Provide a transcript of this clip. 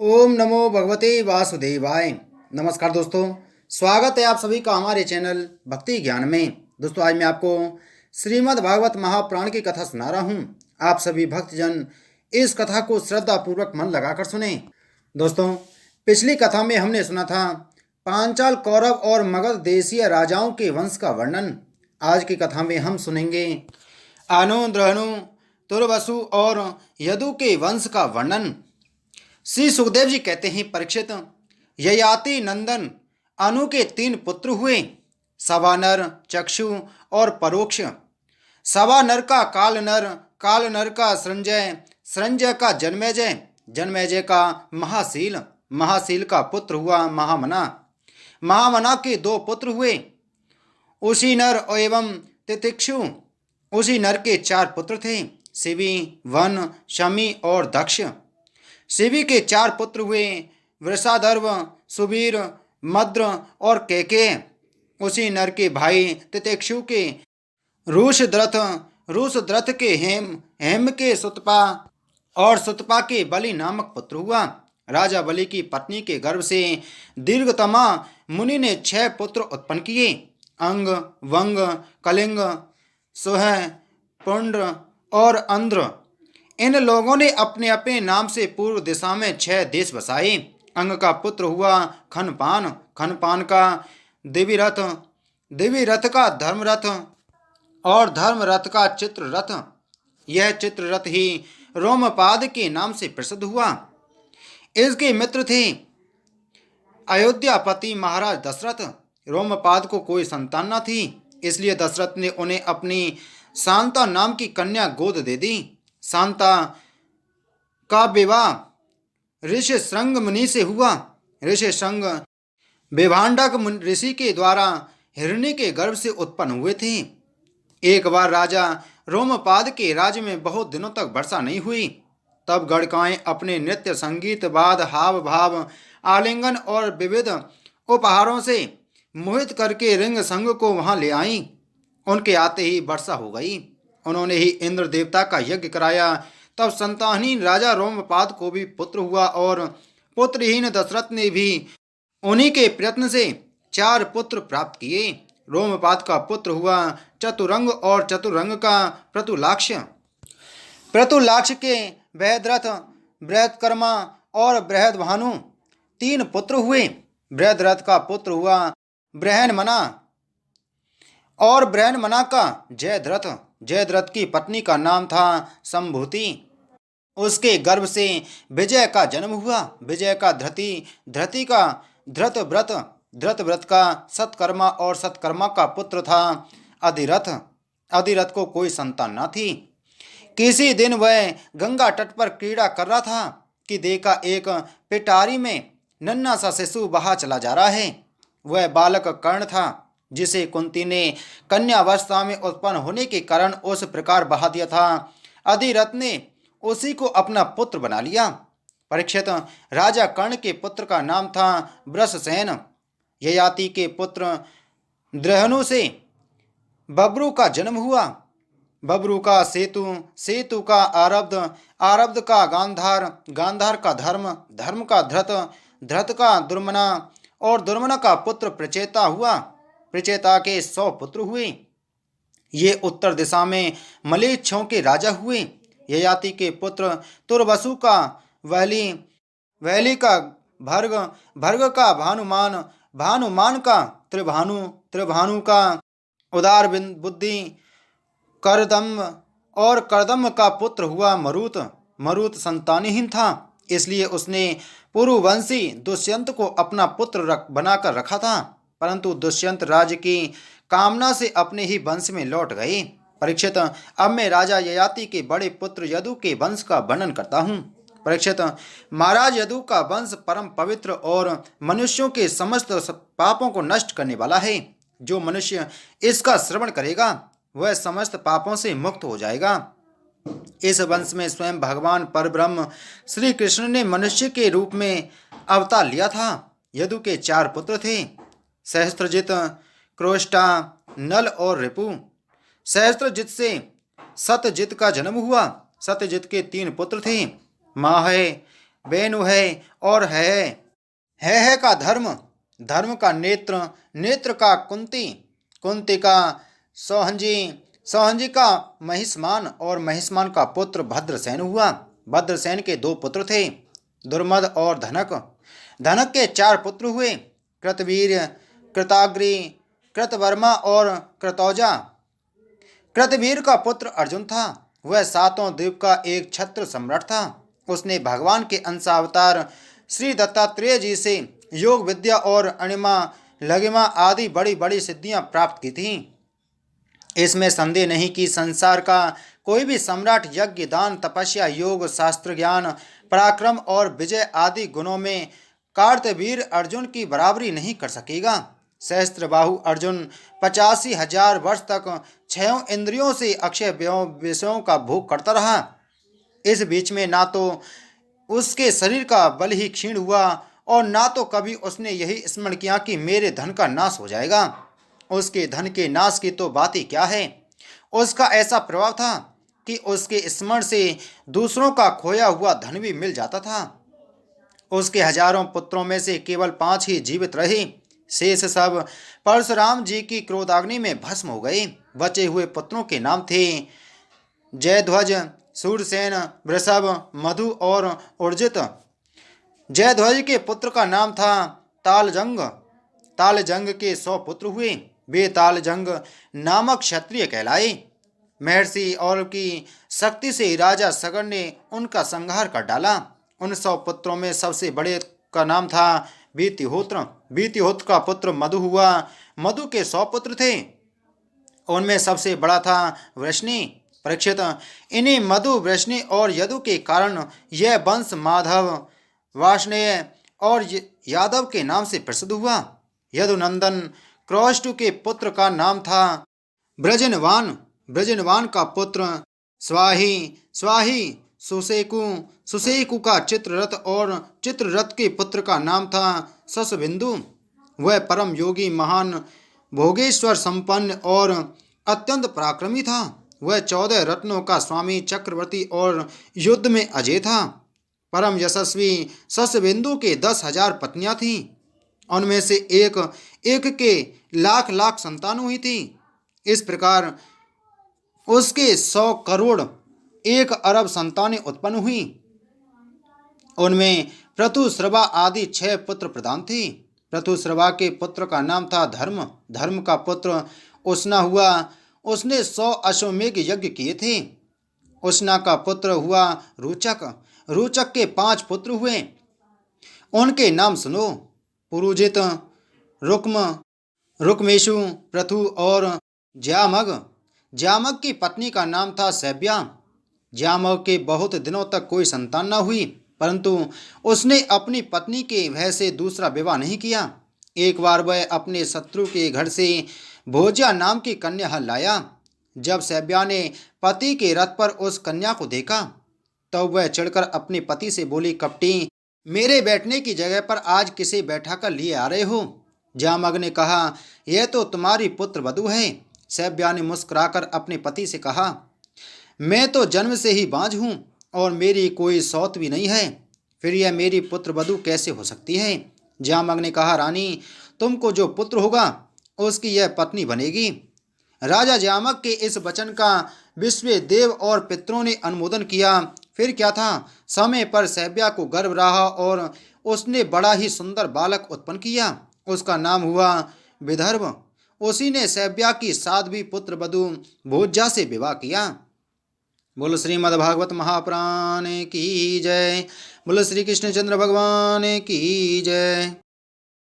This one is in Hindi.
ओम नमो भगवते वासुदेवाय। नमस्कार दोस्तों, स्वागत है आप सभी का हमारे चैनल भक्ति ज्ञान में। दोस्तों, आज मैं आपको श्रीमद् भागवत महापुराण की कथा सुना रहा हूँ। आप सभी भक्तजन इस कथा को श्रद्धा पूर्वक मन लगाकर सुने। दोस्तों, पिछली कथा में हमने सुना था पांचाल, कौरव और मगध देशीय राजाओं के वंश का वर्णन। आज की कथा में हम सुनेंगे अनु, द्रहनु, तुर्वसु और यदु के वंश का वर्णन। श्री सुखदेव जी कहते हैं, परीक्षित, ययाति नंदन अनु के 3 पुत्र हुए, सवानर, चक्षु और परोक्ष। सवानर का कालनर, कालनर का संजय, संजय का जन्मेजय, जन्मेजय का महाशील, महाशील का पुत्र हुआ महामना। महामना के 2 पुत्र हुए, उसी नर एवं तितिक्षु। उसी नर के 4 पुत्र थे, शिवी, वन, शमी और दक्ष। शिवी के 4 पुत्र हुए, वृषाधर्व, सुबीर, मद्र और केके। उसी नर के भाई तितिक्षु के रूषद्रथ, रूषद्रथ के हेम, हेम के सुतपा और सुतपा के बलि नामक पुत्र हुआ। राजा बलि की पत्नी के गर्भ से दीर्घतमा मुनि ने 6 पुत्र उत्पन्न किए, अंग, वंग, कलिंग, सुह, पुंड्र और अंध्र। इन लोगों ने अपने अपने नाम से पूर्व दिशा में 6 देश बसाए। अंग का पुत्र हुआ खनपान, खनपान का देवीरथ, देवीरथ का धर्मरथ और धर्मरथ का चित्ररथ। यह चित्ररथ ही रोमपाद के नाम से प्रसिद्ध हुआ। इसके मित्र थे अयोध्यापति महाराज दशरथ। रोमपाद को कोई संतान न थी, इसलिए दशरथ ने उन्हें अपनी शांता नाम की कन्या गोद दे दी। शांता का विवाह ऋषि श्रृंग मुनि से हुआ। ऋषि श्रृंग विभांडक ऋषि के द्वारा हिरण्य के गर्भ से उत्पन्न हुए थे। एक बार राजा रोमपाद के राज्य में बहुत दिनों तक वर्षा नहीं हुई। तब गणकाएं अपने नृत्य, संगीत, वाद, हाव भाव, आलिंगन और विविध उपहारों से मोहित करके रिंग संग को वहां ले आईं। उनके आते ही वर्षा हो गई। उन्होंने ही इंद्र देवता का यज्ञ कराया। तब संतानहीन राजा रोमपाद को भी पुत्र हुआ और पुत्रहीन दशरथ ने भी उन्हीं के प्रयत्न से 4 पुत्र प्राप्त किए। रोमपाद का पुत्र हुआ चतुरंग और चतुरंग का प्रतुलाक्ष। प्रतुलाक्ष के बृहद्रथ, बृहत्कर्मा और बृहद्भानु 3 पुत्र हुए। बृहद्रथ का पुत्र हुआ बृहन्मना और बृहन्मना का जयद्रथ। जयद्रथ की पत्नी का नाम था संभूति। उसके गर्भ से विजय का जन्म हुआ। विजय का धृति, धृति का धृतव्रत, धृतव्रत का सत्कर्मा और सत्कर्मा का पुत्र था अधिरथ। अधिरथ को कोई संतान न थी। किसी दिन वह गंगा तट पर क्रीड़ा कर रहा था कि देखा एक पिटारी में नन्हा सा शिशु बहा चला जा रहा है। वह बालक कर्ण था, जिसे कुंती ने कन्यावस्था में उत्पन्न होने के कारण उस प्रकार बहा दिया था। अधिरथ ने उसी को अपना पुत्र बना लिया। परीक्षित, राजा कर्ण के पुत्र का नाम था वृषसेन। ययाति के पुत्र द्रहनु से बब्रू का जन्म हुआ। बब्रू का सेतु, सेतु का आरब्ध, आरब्ध का गांधार, गांधार का धर्म, धर्म का धृत, धृत का दुर्मना और दुर्मना का पुत्र प्रचेता हुआ। प्रचेता के 100 पुत्र हुए। ये उत्तर दिशा में मलेच्छों के राजा हुए। ययाति के पुत्र तुर्वसु का वहली, वहली का भर्ग, भर्ग का भानुमान, भानुमान का त्रिभानु, त्रिभानु का उदार बुद्धि, करदम और करदम का पुत्र हुआ मरुत। मरुत संतानहीन था, इसलिए उसने पुरुवंशी दुष्यंत को अपना पुत्र बनाकर रखा था, परंतु दुष्यंत राज्य की कामना से अपने ही वंश में लौट गए। परीक्षित, अब मैं राजा ययाति के बड़े पुत्र यदु के वंश का वर्णन करता हूँ। परीक्षित, महाराज यदु का वंश परम पवित्र और मनुष्यों के समस्त पापों को नष्ट करने वाला है। जो मनुष्य इसका श्रवण करेगा वह समस्त पापों से मुक्त हो जाएगा। इस वंश में स्वयं भगवान परब्रह्म श्री कृष्ण ने मनुष्य के रूप में अवतार लिया था। यदु के 4 पुत्र थे, सहस्त्रजित, क्रोष्टा, नल और रिपु। सहस्त्रजित से सत्यजित का जन्म हुआ। सत्यजित के 3 पुत्र थे, माह, वेणु है और है का धर्म, धर्म का नेत्र, नेत्र का कुंती, कुंती का सोहंजी, सोहंजी का महिष्मान और महिष्मान का पुत्र भद्रसेन हुआ। भद्रसेन के दो पुत्र थे, दुर्मद और धनक। धनक के चार पुत्र हुए, कृतवीर, कृताग्रि, कृतवर्मा और कृतौजा। कृतवीर का पुत्र अर्जुन था। वह सातों द्वीप का एक छत्र सम्राट था। उसने भगवान के अंशावतार श्री दत्तात्रेय जी से योग विद्या और अणिमा लगिमा आदि बड़ी बड़ी सिद्धियां प्राप्त की थीं। इसमें संदेह नहीं कि संसार का कोई भी सम्राट यज्ञ, दान, तपस्या, योग, शास्त्र ज्ञान, पराक्रम और विजय आदि गुणों में कार्तवीर अर्जुन की बराबरी नहीं कर सकेगा। सहस्त्रबाहु अर्जुन 85,000 वर्ष तक छयों इंद्रियों से अक्षय विषयों का भोग करता रहा। इस बीच में ना तो उसके शरीर का बल ही क्षीण हुआ और ना तो कभी उसने यही स्मरण किया कि मेरे धन का नाश हो जाएगा। उसके धन के नाश की तो बात ही क्या है। उसका ऐसा प्रभाव था कि उसके स्मरण से दूसरों का खोया हुआ धन भी मिल जाता था। उसके हजारों पुत्रों में से केवल 5 ही जीवित रहे। शेष सब परशुराम जी की क्रोधाग्नि में भस्म हो गए। बचे हुए पुत्रों के नाम थे जयध्वज, सूरसेन, वृषभ, मधु और उर्जित। जयध्वज के पुत्र का नाम था तालजंग। तालजंग के 100 पुत्र हुए। वे तालजंग नामक क्षत्रिय कहलाए। महर्षि और की शक्ति से राजा सगर ने उनका संहार कर डाला। उन 100 पुत्रों में सबसे बड़े का नाम था बीतिहोत्र। बीतिहोत्र का पुत्र मधु हुआ। मधु के 100 पुत्र थे। उनमें सबसे बड़ा था वृष्णि। परीक्षित, इन्हीं मधु, वृष्णि और यदु के कारण यह वंश माधव, वार्ष्णेय और यादव के नाम से प्रसिद्ध हुआ। यदुनंदन क्रौष्टु के पुत्र का नाम था ब्रजनवान। ब्रजनवान का पुत्र स्वाही, स्वाही सुसेकु, सुसेकु का चित्ररथ और चित्ररथ के पुत्र का नाम था शशबिंदु। वह परम योगी, महान भोगेश्वर संपन्न और अत्यंत पराक्रमी था। वह 14 रत्नों का स्वामी, चक्रवर्ती और युद्ध में अजय था। परम यशस्वी शशबिंदु के 10,000 पत्नियां थीं। उनमें से एक एक के लाख लाख संतान हुई थी। इस प्रकार उसके 100 करोड़ 1 अरब संतानें उत्पन्न हुई। उनमें पृथुश्रवा आदि 6 पुत्र प्रधान थे। पृथुश्रवा के पुत्र का नाम था धर्म। धर्म का पुत्र उष्णा हुआ। उसने 100 अश्वमेघ यज्ञ किए थे। उष्णा का पुत्र हुआ रोचक। रोचक के 5 पुत्र हुए। उनके नाम सुनो, पुरुजित, रुक्म, रुक्मेशु, पृथु और ज्यामग। ज्यामग की पत्नी का नाम था सैब्या। ज्यामग के बहुत दिनों तक कोई संतान न हुई, परंतु उसने अपनी पत्नी के भय से दूसरा विवाह नहीं किया। एक बार वह अपने शत्रु के घर से भोज्या नाम की कन्या लाया। जब सैब्या ने पति के रथ पर उस कन्या को देखा, तब वह चिढ़कर अपने पति से बोली, कपटी, मेरे बैठने की जगह पर आज किसे बैठा कर लिए आ रहे हो? जामग ने कहा, यह तो तुम्हारी पुत्र वधू है। सैब्या ने मुस्कुराकर अपने पति से कहा, मैं तो जन्म से ही बांझ हूँ और मेरी कोई सौत भी नहीं है, फिर यह मेरी पुत्र वधू कैसे हो सकती है? जामग ने कहा, रानी, तुमको जो पुत्र होगा उसकी यह पत्नी बनेगी। राजा जामग के इस वचन का विश्व देव और पितरों ने अनुमोदन किया। फिर क्या था, समय पर सैब्या को गर्भ रहा और उसने बड़ा ही सुंदर बालक उत्पन्न किया। उसका नाम हुआ विदर्भ। उसी ने सैब्या की साध्वी पुत्र वधू भोज्या से विवाह किया। बोलो श्रीमद्भागवत महापुराण की जय। बोलो श्री कृष्णचंद्र भगवान की जय।